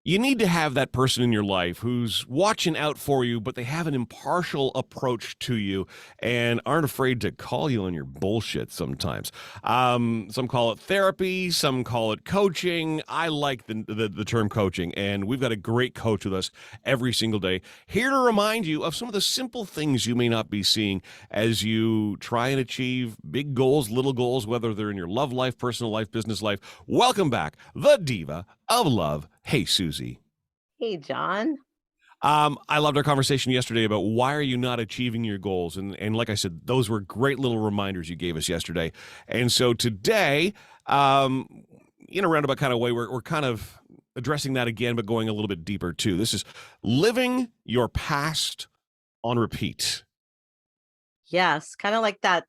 You need to have that person in your life who's watching out for you, but they have an impartial approach to you and aren't afraid to call you on your bullshit sometimes. Some call it therapy, some call it coaching. I like the term coaching, and we've got a great coach with us every single day, here to remind you of some of the simple things you may not be seeing as you try and achieve big goals, little goals, whether they're in your love life, personal life, business life. Welcome back, the diva of love. Hey, Susie. Hey, John. I loved our conversation yesterday about why are you not achieving your goals, and like I said, those were great little reminders you gave us yesterday. And so today, in a roundabout kind of way, we're kind of addressing that again, but going a little bit deeper too. This is living your past on repeat. Yes, kind of like that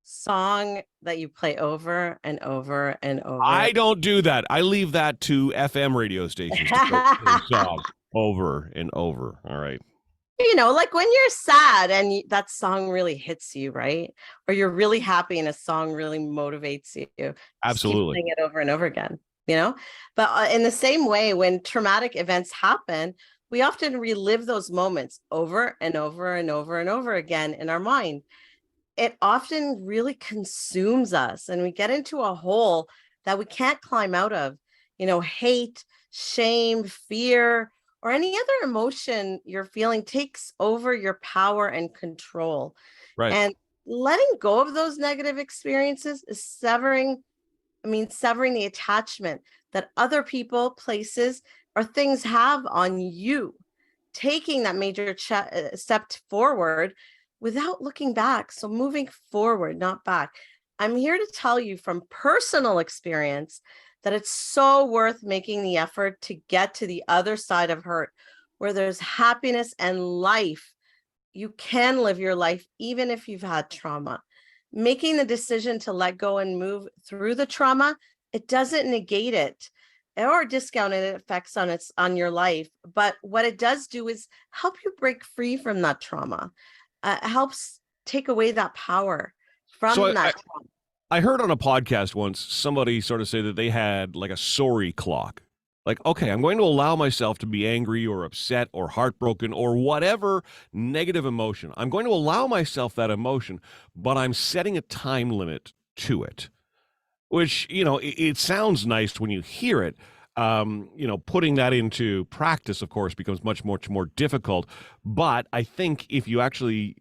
song that you play over and over and over. I don't do that. I leave that to FM radio stations to play the same song over and over. All right. Like when you're sad and that song really hits you, right? Or you're really happy and a song really motivates you. Just keep Absolutely. playing it over and over again. But in the same way, when traumatic events happen, we often relive those moments over and over and over and over again in our mind. It often really consumes us and we get into a hole that we can't climb out of. Hate, shame, fear, or any other emotion you're feeling takes over your power and control. Right. And letting go of those negative experiences is severing the attachment that other people, places, or things have on you. Taking that major step forward without looking back. So moving forward, not back. I'm here to tell you from personal experience that it's so worth making the effort to get to the other side of hurt, where there's happiness and life. You can live your life even if you've had trauma. Making the decision to let go and move through the trauma, it doesn't negate it or discount its effects on your life. But what it does do is help you break free from that trauma. Helps take away that power So from I, that trauma. I heard on a podcast once somebody sort of say that they had like a sorry clock. Like, okay, I'm going to allow myself to be angry or upset or heartbroken or whatever negative emotion. I'm going to allow myself that emotion, but I'm setting a time limit to it, which, it sounds nice when you hear it. Putting that into practice, of course, becomes much more difficult. But I think if you actually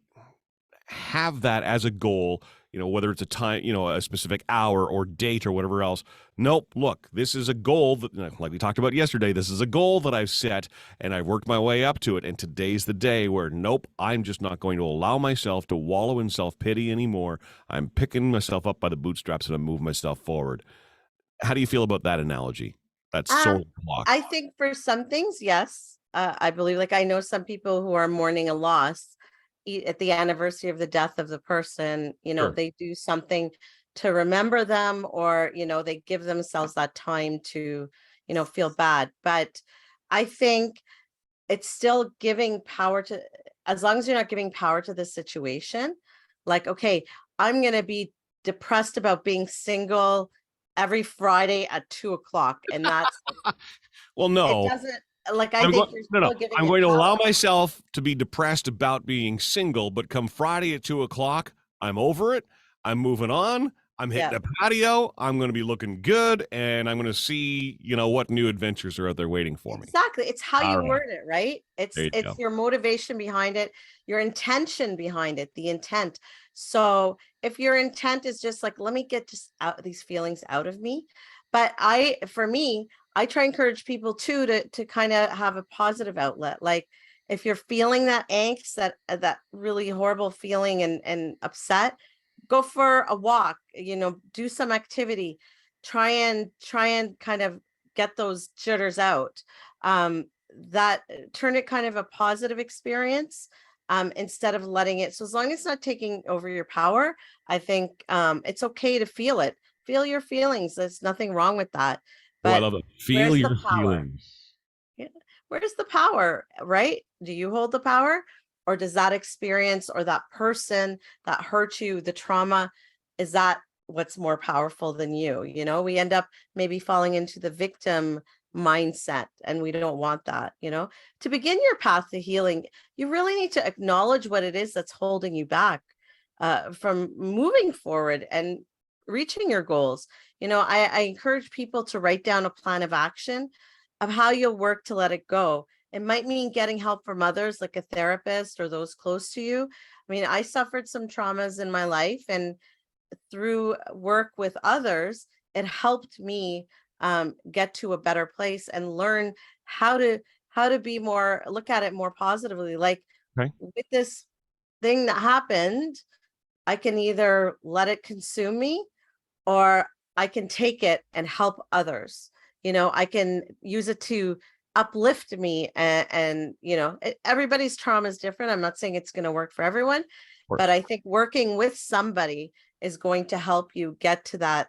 have that as a goal, whether it's a time, a specific hour or date or whatever else. Nope. Look, this is a goal that, like we talked about yesterday, this is a goal that I've set and I've worked my way up to it. And today's the day where, nope, I'm just not going to allow myself to wallow in self pity anymore. I'm picking myself up by the bootstraps and I'm moving myself forward. How do you feel about that analogy? That Um, sword clock. I think for some things, yes. I believe, like, I know some people who are mourning a loss at the anniversary of the death of the person. Sure. They do something to remember them, or they give themselves that time to feel bad. But I think it's still giving power to, as long as you're not giving power to the situation. Like, okay, I'm going to be depressed about being single every Friday at 2 o'clock, and that's Well, it. no. Doesn't, like, I think you're No, no. still giving I'm it going to allow power. myself to be depressed about being single, but come Friday at 2 o'clock, I'm over it. I'm moving on. I'm hitting Yeah, the patio. I'm going to be looking good, and I'm going to see, what new adventures are out there waiting for me. exactly. It's how All you right, word it, right? there it's you it's go. your motivation behind it, your intention behind it, the intent. So if your intent is just like, let me get just out these feelings out of me. But for me, I try and encourage people too to kind of have a positive outlet. Like, if you're feeling that angst, that really horrible feeling and upset, go for a walk, do some activity, try and kind of get those jitters out. That turn it kind of a positive experience, instead of letting it. So as long as it's not taking over your power, I think it's okay to feel it. Feel your feelings. There's nothing wrong with that. Oh, I But love it. Feel where's the your power? feelings. Yeah. Where's the power, right? Do you hold the power? Or does that experience or that person that hurt you, the trauma, is that what's more powerful than you? We end up maybe falling into the victim mindset, and we don't want that. To begin your path to healing, you really need to acknowledge what it is that's holding you back from moving forward and reaching your goals. I encourage people to write down a plan of action of how you'll work to let it go. It might mean getting help from others, like a therapist or those close to you. I mean, I suffered some traumas in my life, and through work with others, it helped me get to a better place and learn how to be more, look at it more positively. Like Okay. with this thing that happened, I can either let it consume me, or I can take it and help others. I can use it to uplift me, and everybody's trauma is different. I'm not saying it's going to work for everyone, Of but course. I think working with somebody is going to help you get to that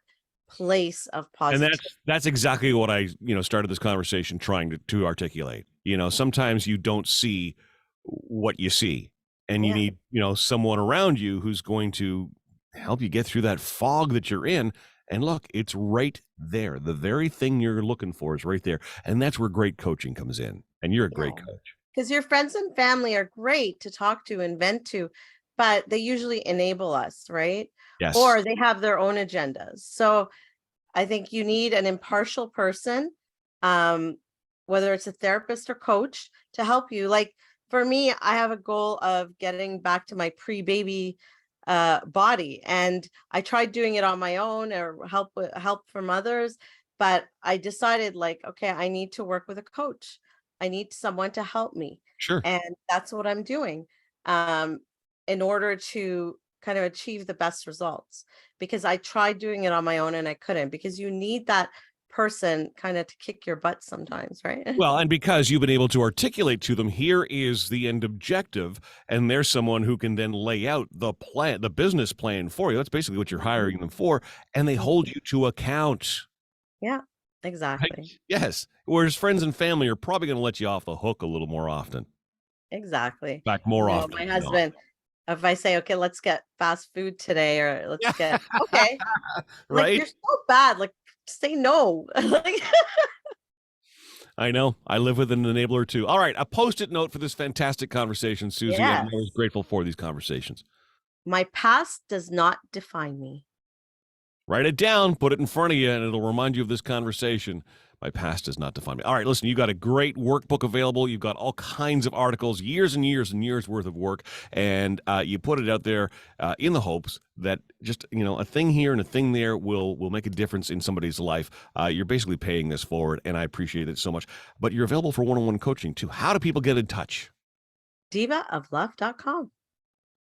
place of And positivity. that's exactly what I, started this conversation trying to articulate. Sometimes you don't see what you see, and you Yeah, need, someone around you who's going to help you get through that fog that you're in. And look, it's right there. The very thing you're looking for is right there. And that's where great coaching comes in. And you're a yeah. great coach. Because your friends and family are great to talk to and vent to, but they usually enable us, right? Yes. Or they have their own agendas. So I think you need an impartial person, um, whether it's a therapist or coach, to help you. Like for me, I have a goal of getting back to my pre-baby body, and I tried doing it on my own or help from others, but I decided, like, okay, I need to work with a coach. I need someone to help me, Sure. and that's what I'm doing um, in order to kind of achieve the best results, because I tried doing it on my own and I couldn't, because you need that person kind of to kick your butt sometimes, right? Well, and because you've been able to articulate to them, here is the end objective, and there's someone who can then lay out the plan, the business plan for you. That's basically what you're Mhm, hiring them for, and they hold mhm. you to account. Yeah, Right? exactly. Yes. Whereas friends and family are probably going to let you off the hook a little more often. Exactly. In fact, more often My than not. husband, if I say, okay, let's get fast food today, or let's get, okay, like, Right? you're so bad, like, say no. Like, I know. I live with an enabler too. All right, a post-it note for this fantastic conversation, Susie, and I'm always yes, grateful for these conversations. my past does not define me. Write it down, put it in front of you, and it'll remind you of this conversation. My past does not define me. All right, listen, you got a great workbook available. You've got all kinds of articles, years and years and years worth of work, and you put it out there in the hopes that just a thing here and a thing there will make a difference in somebody's life. You're basically paying this forward, and I appreciate it so much. But you're available for one-on-one coaching too. How do people get in touch? Divaoflove.com.